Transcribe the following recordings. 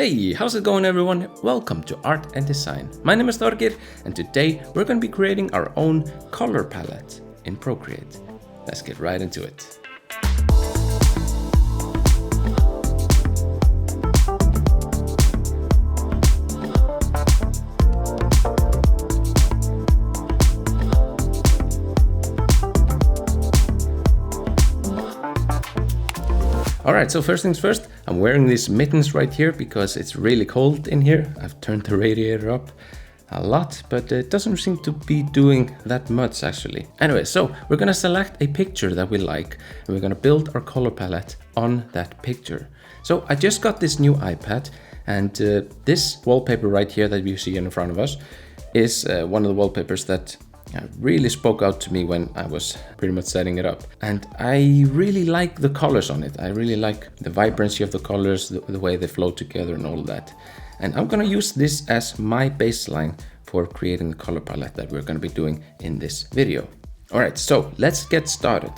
Hey, how's it going everyone? Welcome to Art and Design. My name is Thorgir and today we're going to be creating our own color palette in Procreate. Let's get right into it. Alright, so first things first, I'm wearing these mittens right here because it's really cold in here. I've turned the radiator up a lot, but it doesn't seem to be doing that much actually. Anyway, so we're gonna select a picture that we like and we're gonna build our color palette on that picture. So I just got this new iPad and this wallpaper right here that you see in front of us is one of the wallpapers that really spoke out to me when I was pretty much setting it up. And I really like the colors on it. I really like the vibrancy of the colors, the way they flow together and all that. And I'm gonna use this as my baseline for creating the color palette that we're gonna be doing in this video. All right, so let's get started.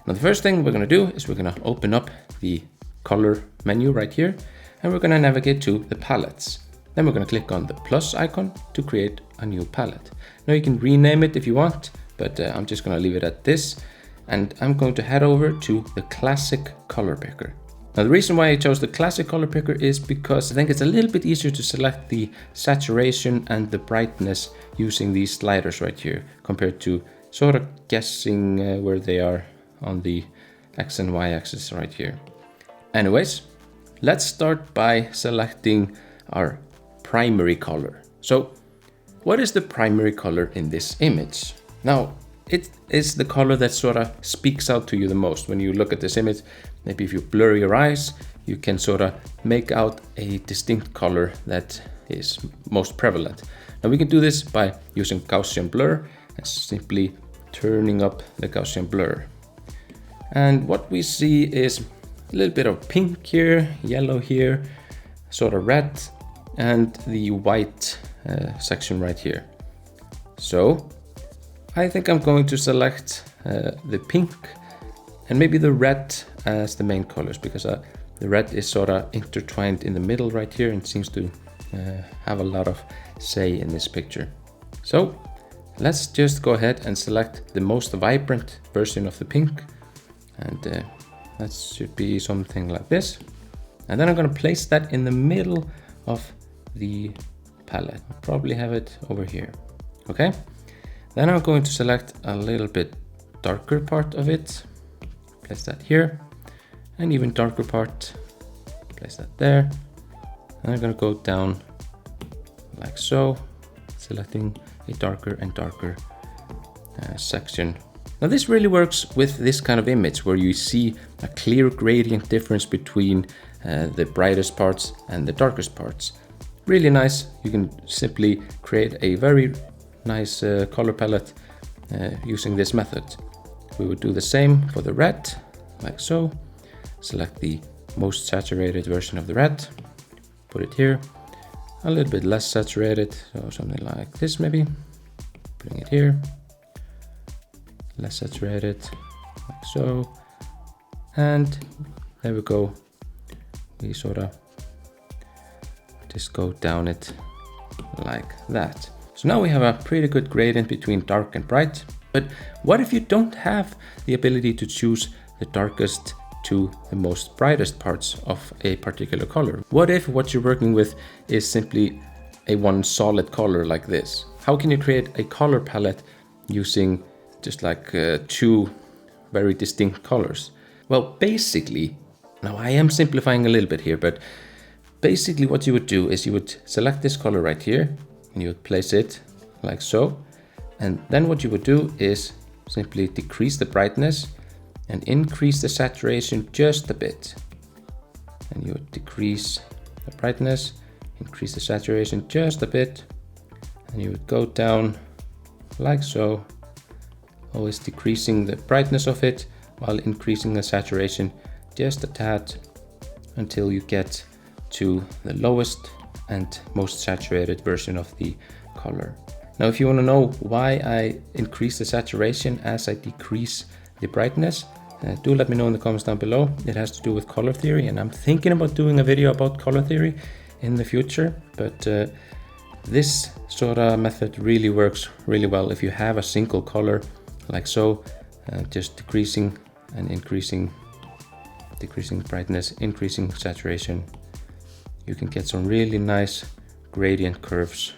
Now the first thing we're gonna do is we're gonna open up the color menu right here and we're gonna navigate to the palettes. Then we're going to click on the plus icon to create a new palette. Now you can rename it if you want, but I'm just going to leave it at this. And I'm going to head over to the classic color picker. Now the reason why I chose the classic color picker is because I think it's a little bit easier to select the saturation and the brightness using these sliders right here compared to sort of guessing where they are on the X and Y axis right here. Anyways, let's start by selecting our primary color. So what is the primary color in this image? Now it is the color that sort of speaks out to you the most. When you look at this image, maybe if you blur your eyes, you can sort of make out a distinct color that is most prevalent. Now we can do this by using Gaussian blur and simply turning up the Gaussian blur. And what we see is a little bit of pink here, yellow here, sort of red, and the white section right here. So I think I'm going to select the pink and maybe the red as the main colors because the red is sort of intertwined in the middle right here and seems to have a lot of say in this picture. So let's just go ahead and select the most vibrant version of the pink, and that should be something like this. And then I'm going to place that in the middle of the palette. I'll probably have it over here. Okay, then I'm going to select a little bit darker part of it, place that here, and even darker part, place that there. And I'm going to go down like so, selecting a darker and darker section. Now this really works with this kind of image where you see a clear gradient difference between the brightest parts and the darkest parts. Really nice. You can simply create a very nice color palette using this method. We would do the same for the red, like so. Select the most saturated version of the red, put it here. A little bit less saturated, so something like this maybe. Putting it here. Less saturated, like so. And there we go. We sort of just go down it like that. So now we have a pretty good gradient between dark and bright. But what if you don't have the ability to choose the darkest to the most brightest parts of a particular color? What if what you're working with is simply a one solid color like this? How can you create a color palette using just like two very distinct colors? Well, basically, now I am simplifying a little bit here, but basically what you would do is you would select this color right here and you would place it like so. And then what you would do is simply decrease the brightness and increase the saturation just a bit. And you would decrease the brightness, increase the saturation just a bit. And you would go down like so, always decreasing the brightness of it while increasing the saturation just a tad until you get to the lowest and most saturated version of the color. Now if you want to know why I increase the saturation as I decrease the brightness, do let me know in the comments down below. It has to do with color theory, and I'm thinking about doing a video about color theory in the future, but this sort of method really works really well if you have a single color like so, just decreasing and increasing, decreasing brightness, increasing saturation. You can get some really nice gradient curves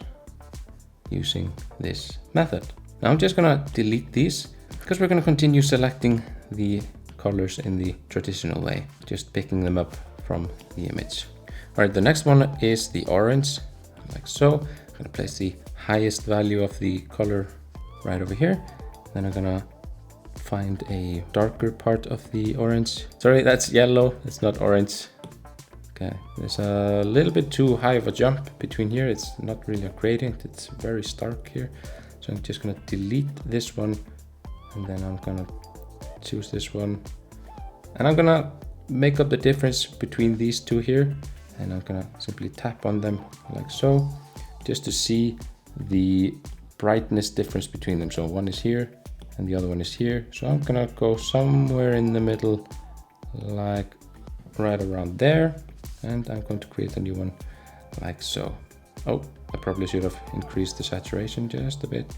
using this method. Now I'm just gonna delete these because we're gonna continue selecting the colors in the traditional way, just picking them up from the image. All right, the next one is the orange, like so. I'm gonna place the highest value of the color right over here. Then I'm gonna find a darker part of the orange. Sorry, that's yellow, it's not orange. Okay, there's a little bit too high of a jump between here. It's not really a gradient, it's very stark here. So I'm just gonna delete this one, and then I'm gonna choose this one. And I'm gonna make up the difference between these two here. And I'm gonna simply tap on them like so, just to see the brightness difference between them. So one is here and the other one is here. So I'm gonna go somewhere in the middle, like right around there. And I'm going to create a new one like so. Oh, I probably should have increased the saturation just a bit.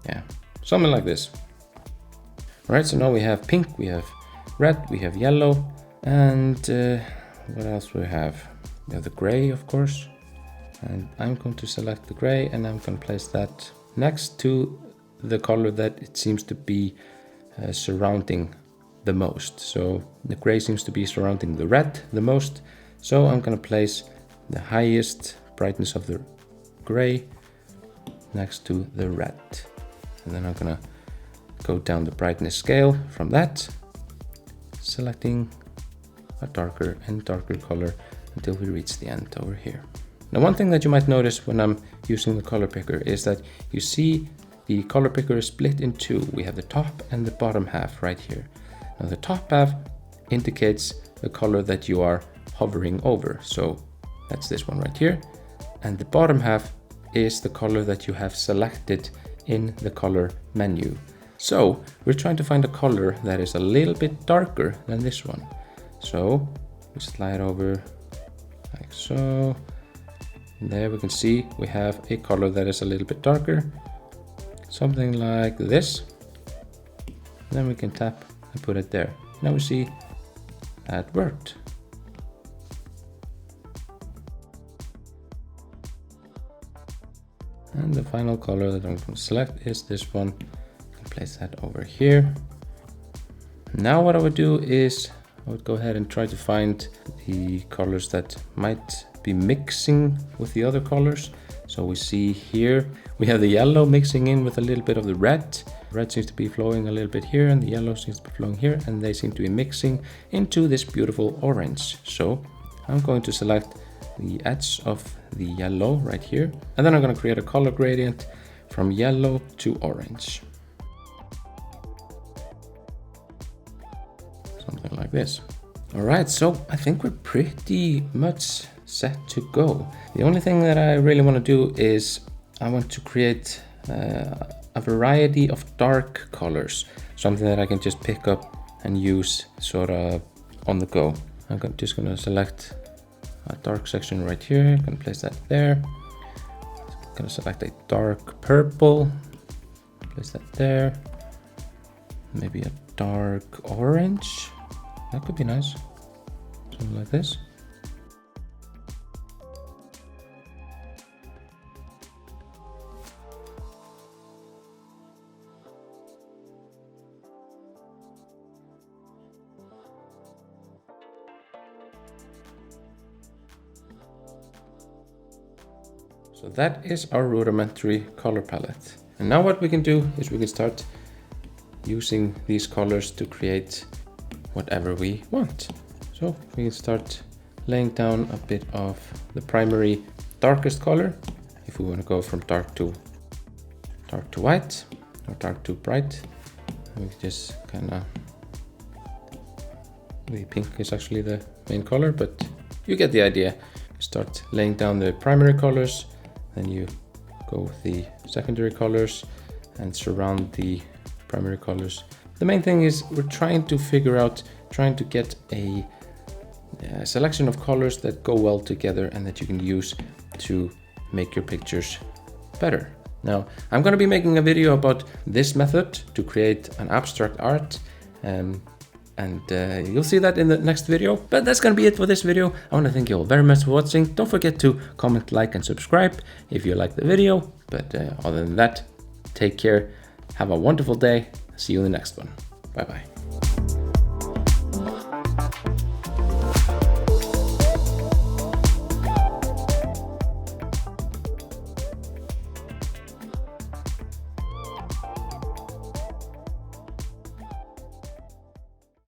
Yeah, something like this. All right, so now we have pink, we have red, we have yellow, and what else we have? We have the gray, of course. And I'm going to select the gray, and I'm going to place that next to the color that it seems to be surrounding the most. So the gray seems to be surrounding the red the most. So I'm going to place the highest brightness of the gray next to the red. And then I'm going to go down the brightness scale from that, selecting a darker and darker color until we reach the end over here. Now, one thing that you might notice when I'm using the color picker is that you see the color picker is split in two. We have the top and the bottom half right here. Now the top half indicates the color that you are hovering over. So that's this one right here. And the bottom half is the color that you have selected in the color menu. So we're trying to find a color that is a little bit darker than this one. So we slide over like so. And there we can see we have a color that is a little bit darker. Something like this. And then we can tap and put it there. Now we see that worked. And the final color that I'm going to select is this one. Place that over here. Now what I would do is I would go ahead and try to find the colors that might be mixing with the other colors. So we see here we have the yellow mixing in with a little bit of the red. Red seems to be flowing a little bit here, and the yellow seems to be flowing here, and they seem to be mixing into this beautiful orange. So I'm going to select the edge of the yellow right here, and then I'm going to create a color gradient from yellow to orange. Something like this. All right, so I think we're pretty much set to go. The only thing that I really want to do is I want to create a variety of dark colors, something that I can just pick up and use sort of on the go. I'm just going to select a dark section right here. I'm going to place that there. I'm going to select a dark purple, place that there. Maybe a dark orange. That could be nice. Something like this. So that is our rudimentary color palette. And now what we can do is we can start using these colors to create whatever we want. So we can start laying down a bit of the primary darkest color. If we want to go from dark to white or dark to bright, we just kind of, the pink is actually the main color, but you get the idea. Start laying down the primary colors, then you go with the secondary colors and surround the primary colors. The main thing is we're trying to figure out, trying to get a a selection of colors that go well together and that you can use to make your pictures better. Now, I'm going to be making a video about this method to create an abstract art, and you'll see that in the next video. But that's going to be it for this video. I want to thank you all very much for watching. Don't forget to comment, like, and subscribe if you like the video. But other than that, take care, have a wonderful day, see you in the next one. Bye bye.